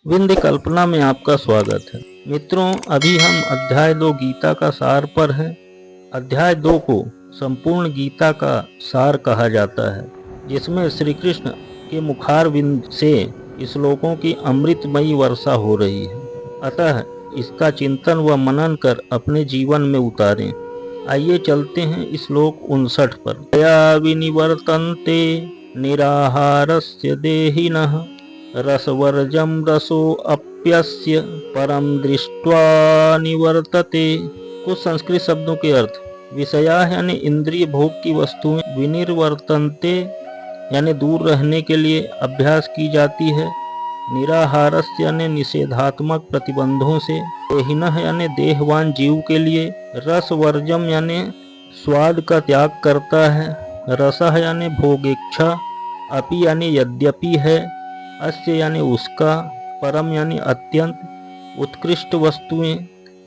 विंध्य कल्पना में आपका स्वागत है। मित्रों, अभी हम अध्याय 2 गीता का सार पर हैं। अध्याय 2 को संपूर्ण गीता का सार कहा जाता है, जिसमें श्री कृष्ण के मुखारविंद से श्लोकों की अमृतमयी वर्षा हो रही है। अतः इसका चिंतन व मनन कर अपने जीवन में उतारें। आइए चलते हैं श्लोक 59 पर। दया विनिवर्तन्ते निराहारस्य देहिनः रसवर्जम रसोऽप्यस्य परम दृष्ट्वा निवर्तते। कुछ संस्कृत शब्दों के अर्थ। विषया यानी इंद्रिय भोग की वस्तुएं, विनिर्वर्तन्ते यानी दूर रहने के लिए अभ्यास की जाती है। निराहारस्य यानी निषेधात्मक प्रतिबंधों से। देहिनः यानी देहवान जीव के लिए। रसवर्जम यानी स्वाद का त्याग करता है। रसः यानी भोगेच्छा। अपि यानी यद्यपि है। अस्य यानी उसका। परम यानी अत्यंत। उत्कृष्ट वस्तुएं।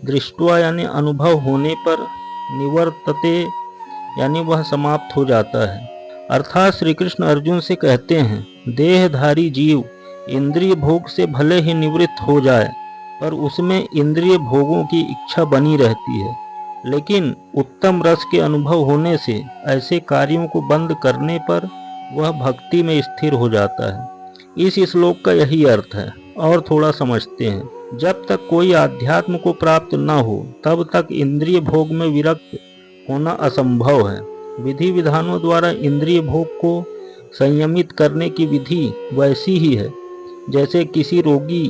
दृष्टवा यानी अनुभव होने पर। निवर्तते यानी वह समाप्त हो जाता है। अर्थात श्री कृष्ण अर्जुन से कहते हैं, देहधारी जीव इंद्रिय भोग से भले ही निवृत्त हो जाए, पर उसमें इंद्रिय भोगों की इच्छा बनी रहती है। लेकिन उत्तम रस के अनुभव होने से ऐसे कार्यों को बंद करने पर वह भक्ति में स्थिर हो जाता है। इस श्लोक का यही अर्थ है। और थोड़ा समझते हैं। जब तक कोई आध्यात्म को प्राप्त न हो, तब तक इंद्रिय भोग में विरक्त होना असंभव है। विधि विधानों द्वारा इंद्रिय भोग को संयमित करने की विधि वैसी ही है जैसे किसी रोगी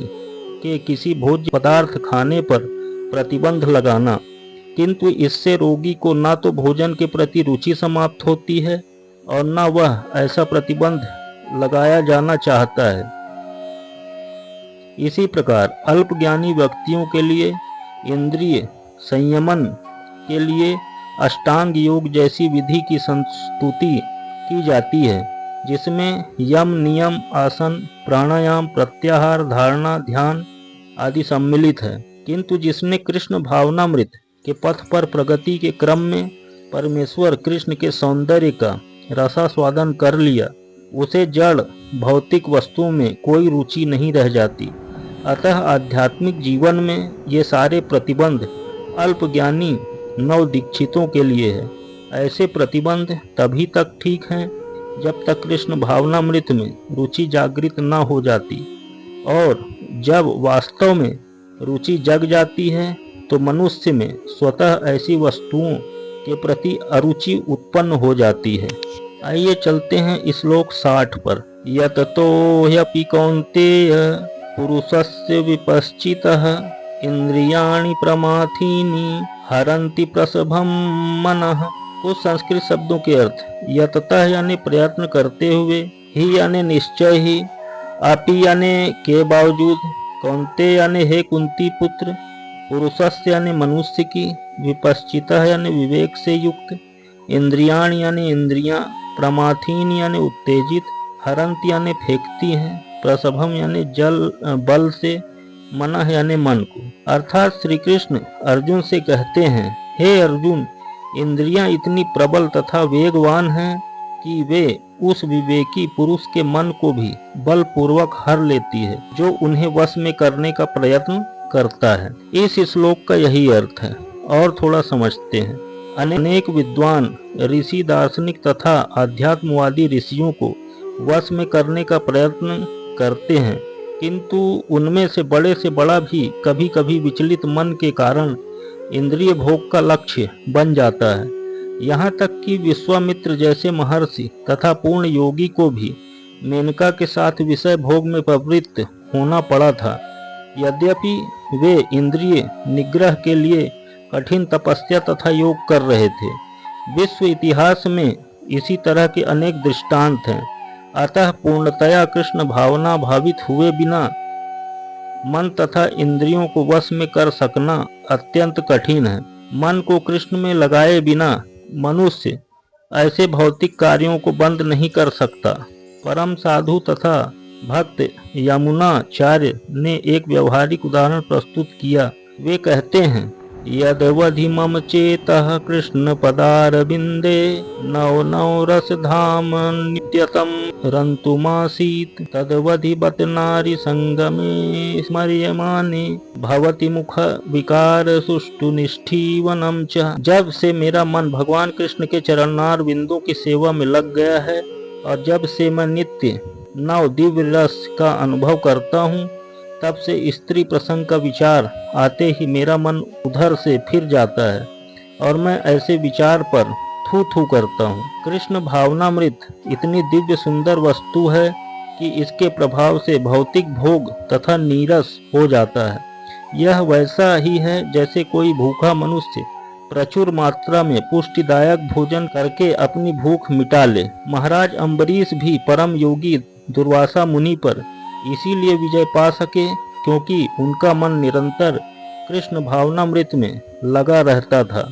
के किसी भोज्य पदार्थ खाने पर प्रतिबंध लगाना, किंतु इससे रोगी को न तो भोजन के प्रति रुचि समाप्त होती है और न वह ऐसा प्रतिबंध लगाया जाना चाहता है। इसी प्रकार अल्पज्ञानी व्यक्तियों के लिए इंद्रिय संयमन के लिए अष्टांग योग जैसी विधि की संस्तुति की जाती है, जिसमें यम, नियम, आसन, प्राणायाम, प्रत्याहार, धारणा, ध्यान आदि सम्मिलित है। किंतु जिसने कृष्ण भावनामृत के पथ पर प्रगति के क्रम में परमेश्वर कृष्ण के सौंदर्य का रसास्वादन कर लिया, उसे जड़ भौतिक वस्तुओं में कोई रुचि नहीं रह जाती। अतः आध्यात्मिक जीवन में ये सारे प्रतिबंध अल्पज्ञानी नवदीक्षितों के लिए है। ऐसे प्रतिबंध तभी तक ठीक हैं जब तक कृष्ण भावनामृत में रुचि जागृत न हो जाती, और जब वास्तव में रुचि जग जाती है तो मनुष्य में स्वतः ऐसी वस्तुओं के प्रति अरुचि उत्पन्न हो जाती है। आइए चलते हैं श्लोक 60 पर। यततो ह्यपि कौन्तेय पुरुषस्य विपश्चितः इंद्रियाणि प्रमाथीनि हरन्ति प्रसभं मनः। कुछ संस्कृत शब्दों के अर्थ। यततः यानी प्रयत्न करते हुए, ही यानी निश्चय ही, अपि यानी के बावजूद, कौन्तेय यानी हे कुंती पुत्र, पुरुषस्य यानी मनुष्य की, विपश्चितः यानी विवेक से युक्त, इंद्रियाणि यानी इंद्रियां, प्रमाथीन यानी उत्तेजित, हरंत यानी फेंकती हैं, प्रसभम यानी बल से, मनः यानी मन को। अर्थात श्री कृष्ण अर्जुन से कहते हैं, हे अर्जुन, इंद्रियां इतनी प्रबल तथा वेगवान हैं कि वे उस विवेकी पुरुष के मन को भी बलपूर्वक हर लेती है, जो उन्हें वश में करने का प्रयत्न करता है। इस श्लोक का यही अर्थ है। और थोड़ा समझते हैं। अनेक विद्वान ऋषि, दार्शनिक तथा आध्यात्मवादी ऋषियों को वश में करने का प्रयत्न करते हैं, किंतु उनमें से बड़ा भी कभी कभी विचलित मन के कारण इंद्रिय भोग का लक्ष्य बन जाता है। यहाँ तक कि विश्वामित्र जैसे महर्षि तथा पूर्ण योगी को भी मेनका के साथ विषय भोग में प्रवृत्त होना पड़ा था। यद्यपि वे इंद्रिय निग्रह के लिए कठिन तपस्या तथा योग कर रहे थे। विश्व इतिहास में इसी तरह के अनेक दृष्टांत हैं। अतः पूर्णतया कृष्ण भावना भावित हुए बिना मन तथा इंद्रियों को वश में कर सकना अत्यंत कठिन है। मन को कृष्ण में लगाए बिना मनुष्य ऐसे भौतिक कार्यों को बंद नहीं कर सकता। परम साधु तथा भक्त यमुनाचार्य ने एक व्यवहारिक उदाहरण प्रस्तुत किया। वे कहते हैं, यदवधि मम चेतः कृष्ण पदारविंदे नव नव रस धाम नित्यतम रंतुमासीत तदवधि बत नारी संगमे स्मर्यमाने भवति मुख विकार सुष्टु निष्ठीवनम च। जब से मेरा मन भगवान कृष्ण के चरणार बिंदु की सेवा में लग गया है और जब से मैं नित्य नव दिव्य रस का अनुभव करता हूँ, तब से स्त्री प्रसंग का विचार आते ही मेरा मन उधर से फिर जाता है और मैं ऐसे विचार पर थू थू करता हूँ। कृष्ण भावनामृत इतनी दिव्य सुंदर वस्तु है कि इसके प्रभाव से भौतिक भोग तथा नीरस हो जाता है। यह वैसा ही है जैसे कोई भूखा मनुष्य प्रचुर मात्रा में पुष्टिदायक भोजन करके अपनी भूख मिटा ले। महाराज अम्बरीश भी परम योगी दुर्वासा मुनि पर इसीलिए विजय पा सके क्योंकि उनका मन निरंतर कृष्ण भावनामृत में लगा रहता था।